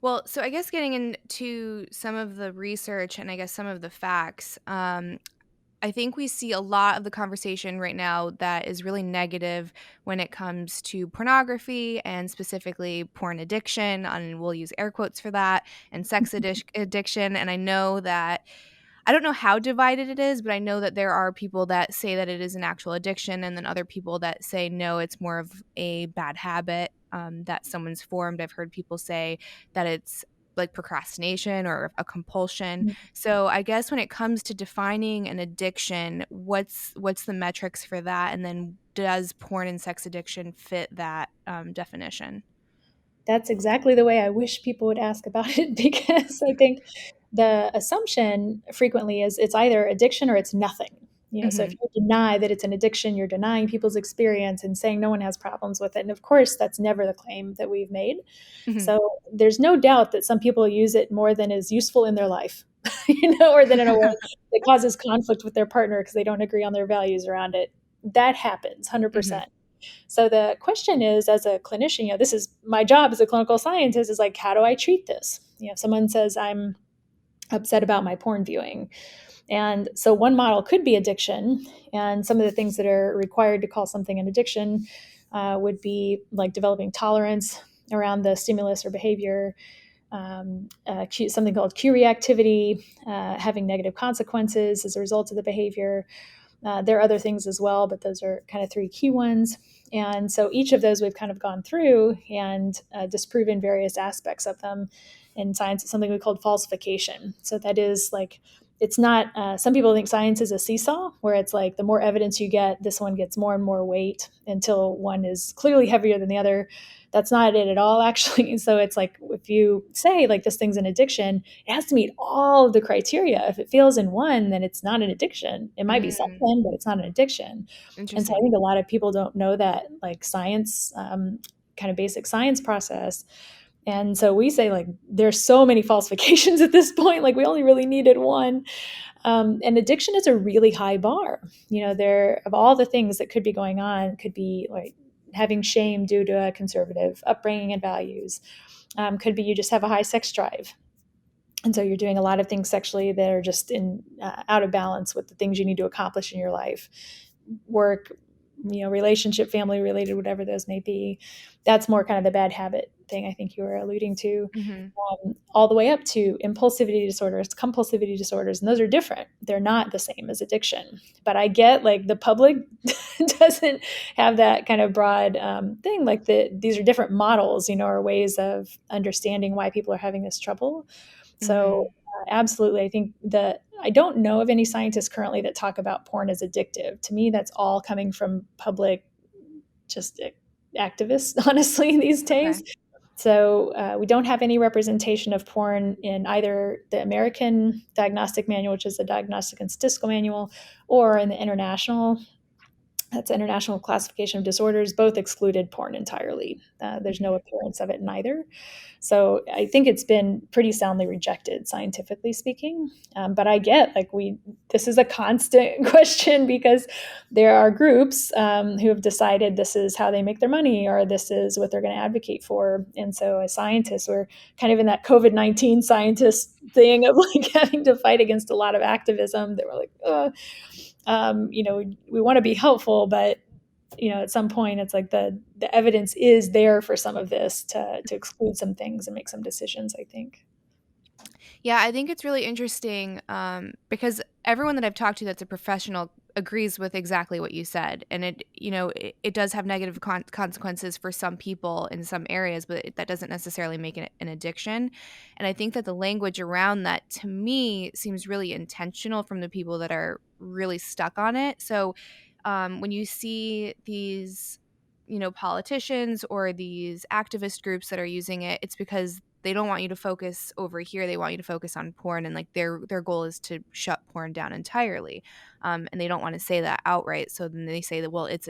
Well, so I guess getting into some of the research and I guess some of the facts, I think we see a lot of the conversation right now that is really negative when it comes to pornography and specifically porn addiction, and we'll use air quotes for that, and addiction. And I know that I don't know how divided it is, but I know that there are people that say that it is an actual addiction, and then other people that say no, it's more of a bad habit that someone's formed. I've heard people say that it's like procrastination or a compulsion. So I guess when it comes to defining an addiction, what's the metrics for that, and then does porn and sex addiction fit that definition? That's exactly the way I wish people would ask about it because I think the assumption frequently is it's either addiction or it's nothing. So if Hmm. you deny that it's an addiction, you're denying people's experience and saying no one has problems with it. And of course, that's never the claim that we've made. Hmm. So there's no doubt that some people use it more than is useful in their life, or than in a way that causes conflict with their partner because they don't agree on their values around it. That happens Hmm. 100%. So the question is, as a clinician, this is my job as a clinical scientist, is like, how do I treat this? If someone says I'm upset about my porn viewing. And so one model could be addiction. And some of the things that are required to call something an addiction would be like developing tolerance around the stimulus or behavior, something called cue reactivity, having negative consequences as a result of the behavior. There are other things as well, but those are kind of three key ones. And so each of those we've kind of gone through and disproven various aspects of them. In science, it's something we called falsification. So that is like, it's not, some people think science is a seesaw where it's like the more evidence you get, this one gets more and more weight until one is clearly heavier than the other. That's not it at all, actually. So it's like if you say like this thing's an addiction, it has to meet all of the criteria. If it fails in one, then it's not an addiction. It might be Mm, something, but it's not an addiction. And so I interesting. think a lot of people don't know that, like science, kind of basic science process. And so we say like there's so many falsifications at this point. Like we only really needed one. And addiction is a really high bar. There of all the things that could be going on, could be like having shame due to a conservative upbringing and values. Could be you just have a high sex drive, and so you're doing a lot of things sexually that are just in out of balance with the things you need to accomplish in your life, work, relationship, family related, whatever those may be. That's more kind of the bad habit thing I think you were alluding to. Hmm. All the way up to impulsivity disorders, compulsivity disorders, and those are different. They're not the same as addiction. But I get like the public doesn't have that kind of broad thing. Like these are different models, or ways of understanding why people are having this trouble. So, Hmm. absolutely, I think that I don't know of any scientists currently that talk about porn as addictive. To me, that's all coming from public, just activists, honestly, these days. Okay. So, we don't have any representation of porn in either the American Diagnostic Manual, which is the Diagnostic and Statistical Manual, or in the International, that's International Classification of Disorders. Both excluded porn entirely. There's no Hmm. appearance of it in either. So I think it's been pretty soundly rejected, scientifically speaking. But I get like this is a constant question because there are groups who have decided this is how they make their money or this is what they're going to advocate for. And so as scientists, we're kind of in that COVID-19 scientist thing of like having to fight against a lot of activism that we're like, we want to be helpful, but at some point it's like the evidence is there for some of this to exclude some things and make some decisions, I think. Yeah, I think it's really interesting because everyone that I've talked to that's a professional agrees with exactly what you said, and it does have negative consequences for some people in some areas, but that doesn't necessarily make it an addiction. And I think that the language around that to me seems really intentional from the people that are really stuck on it. So when you see these politicians or these activist groups that are using it, it's because they don't want you to focus over here. They want you to focus on porn, and like their goal is to shut porn down entirely. And they don't want to say that outright. So then they say that, well, it's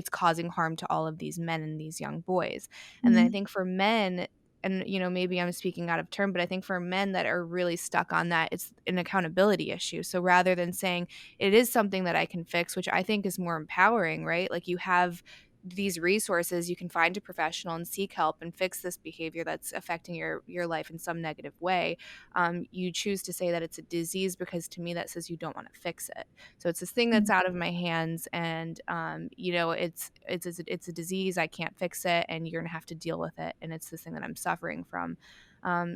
causing harm to all of these men and these young boys. And then I Mhm. think for men, and maybe I'm speaking out of turn, but I think for men that are really stuck on that, it's an accountability issue. So rather than saying it is something that I can fix, which I think is more empowering, right? Like you have these resources, you can find a professional and seek help and fix this behavior that's affecting your life in some negative way. You choose to say that it's a disease because to me that says you don't want to fix it. So it's this thing that's out of my hands, and it's a disease. I can't fix it, and you're gonna have to deal with it. And it's this thing that I'm suffering from.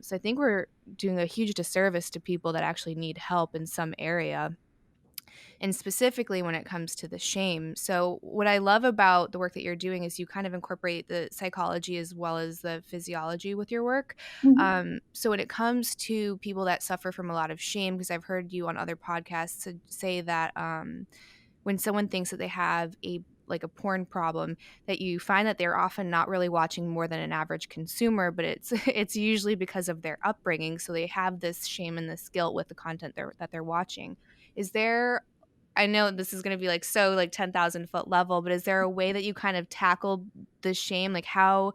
So I think we're doing a huge disservice to people that actually need help in some area, and specifically when it comes to the shame. So, what I love about the work that you're doing is you kind of incorporate the psychology as well as the physiology with your work. Mhm. So, when it comes to people that suffer from a lot of shame, because I've heard you on other podcasts say that when someone thinks that they have a porn problem, that you find that they're often not really watching more than an average consumer, but it's it's usually because of their upbringing, so they have this shame and this guilt with the content that they're watching. Is there, I know this is going to be like so like 10,000 foot level, but is there a way that you kind of tackle the shame? Like how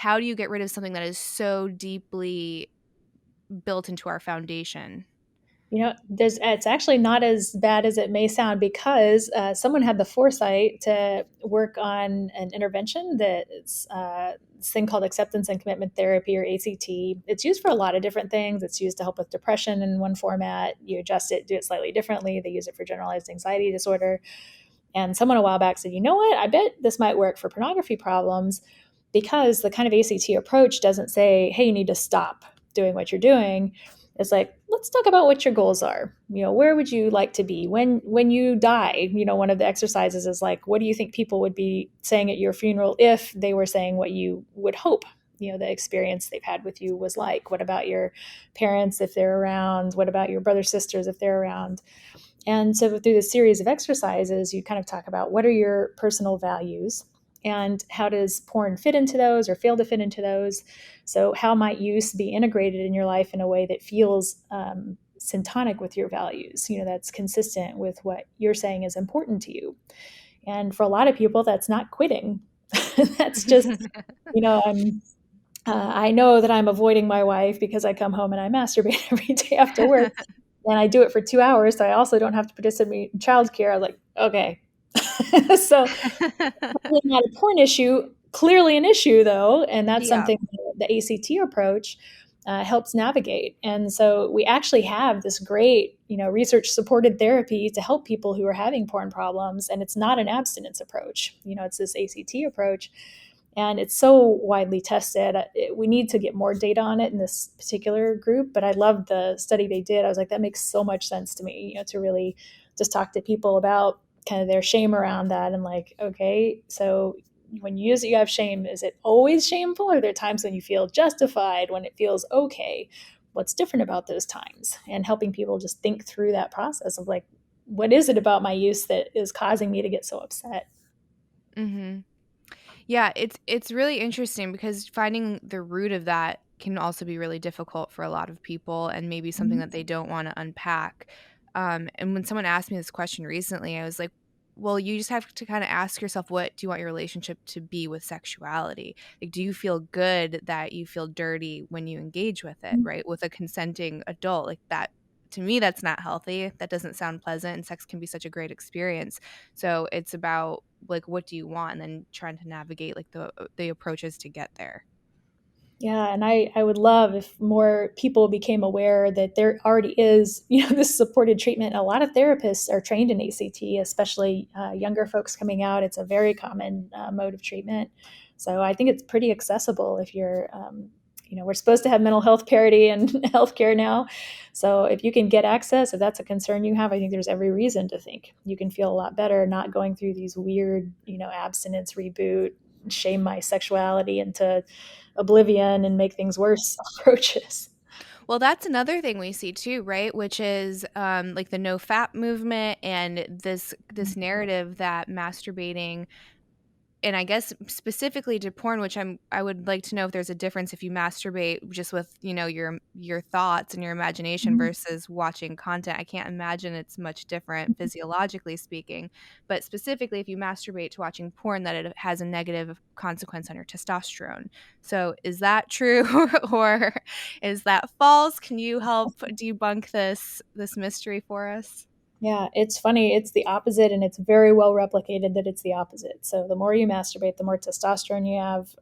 do you get rid of something that is so deeply built into our foundation? It's actually not as bad as it may sound because someone had the foresight to work on an intervention that's this thing called acceptance and commitment therapy, or ACT. It's used for a lot of different things. It's used to help with depression in one format. You adjust it, do it slightly differently. They use it for generalized anxiety disorder. And someone a while back said, you know what? I bet this might work for pornography problems, because the kind of ACT approach doesn't say, hey, you need to stop doing what you're doing. It's like, let's talk about what your goals are. Where would you like to be when you die? One of the exercises is like, what do you think people would be saying at your funeral if they were saying what you would hope the experience they've had with you was like? What about your parents if they're around? What about your brothers, sisters if they're around? And so through this series of exercises, you kind of talk about what are your personal values and how does porn fit into those or fail to fit into those. So how might use be integrated in your life in a way that feels syntonic with your values, that's consistent with what you're saying is important to you. And for a lot of people, that's not quitting. That's just, I know that I'm avoiding my wife because I come home and I masturbate every day after work, and I do it for 2 hours. So I also don't have to participate in childcare. I was like, okay. So probably not a porn issue, clearly an issue though. And that's Yeah. something that the ACT approach helps navigate. And so we actually have this great, research supported therapy to help people who are having porn problems. And it's not an abstinence approach. It's this ACT approach, and it's so widely tested. We need to get more data on it in this particular group, but I love the study they did. I was like, that makes so much sense to me, to really just talk to people about kind of their shame around that, and like, okay, so when you use it, you have shame. Is it always shameful? Or are there times when you feel justified, when it feels okay? What's different about those times? And helping people just think through that process of like, what is it about my use that is causing me to get so upset? Mhm. Yeah, it's really interesting because finding the root of that can also be really difficult for a lot of people and maybe something that they don't want to unpack. And when someone asked me this question recently, I was like, well, you just have to kind of ask yourself, what do you want your relationship to be with sexuality? Like, do you feel good that you feel dirty when you engage with it, right? With a consenting adult, like that. To me, that's not healthy. That doesn't sound pleasant. And sex can be such a great experience. So it's about like what do you want, and then trying to navigate like the approaches to get there. Yeah, and I would love if more people became aware that there already is, this supported treatment. A lot of therapists are trained in ACT, especially younger folks coming out. It's a very common mode of treatment. So I think it's pretty accessible if you're, we're supposed to have mental health parity in healthcare now. So if you can get access, if that's a concern you have, I think there's every reason to think you can feel a lot better not going through these weird, abstinence reboot, shame my sexuality into oblivion and make things worse approaches. Well, that's another thing we see too, right? Which is like the no fap movement and this narrative that masturbating, and I guess specifically to porn, which I would like to know if there's a difference if you masturbate just with, your thoughts and your imagination Mhm. versus watching content. I can't imagine it's much different physiologically speaking, but specifically if you masturbate to watching porn, that it has a negative consequence on your testosterone. So is that true or is that false? Can you help debunk this mystery for us? Yeah, it's funny. It's the opposite, and it's very well replicated that it's the opposite. So the more you masturbate, the more testosterone you have.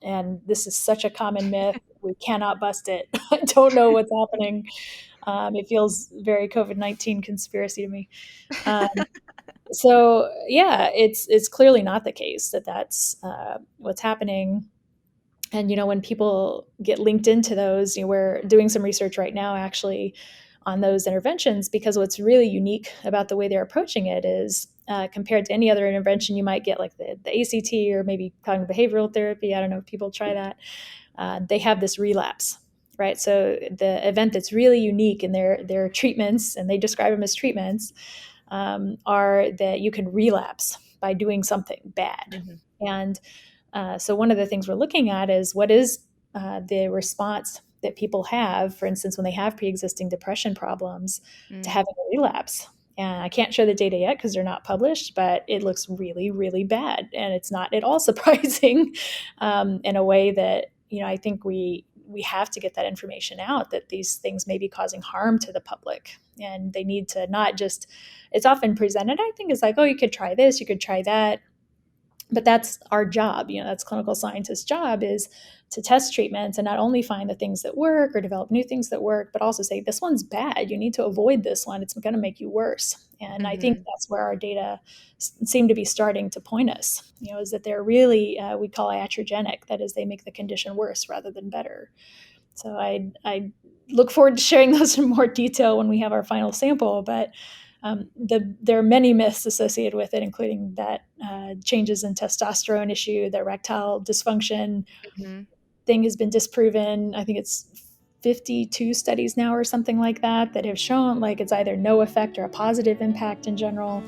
And this is such a common myth. We cannot bust it. I don't know what's happening. It feels very COVID-19 conspiracy to me. Um, so yeah, it's clearly not the case that that's what's happening. And when people get linked into those, we're doing some research right now actually on those interventions, because what's really unique about the way they're approaching it is, compared to any other intervention you might get, like the ACT or maybe cognitive behavioral therapy. I don't know if people try that. They have this relapse, right? So the event that's really unique in their treatments, and they describe them as treatments, are that you can relapse by doing something bad. Mhm. And so one of the things we're looking at is what is the response that people have, for instance, when they have pre-existing depression problems, to Mm. having a relapse. And I can't show the data yet because they're not published, but it looks really, really bad, and it's not at all surprising, in a way that I think we have to get that information out, that these things may be causing harm to the public, and they need to not just. It's often presented, I think, as like, oh, you could try this, you could try that, but that's our job. That's clinical scientists' job, is to test treatments and not only find the things that work or develop new things that work, but also say this one's bad, you need to avoid this one, it's going to make you worse. And I think Mhm. that's where our data seem to be starting to point us, is that they're really, we call iatrogenic, that is, they make the condition worse rather than better. So I look forward to sharing those in more detail when we have our final sample. But there are many myths associated with it, including that changes in testosterone issue, the erectile dysfunction Mhm. thing has been disproven. I think it's 52 studies now or something like that that have shown like it's either no effect or a positive impact in general.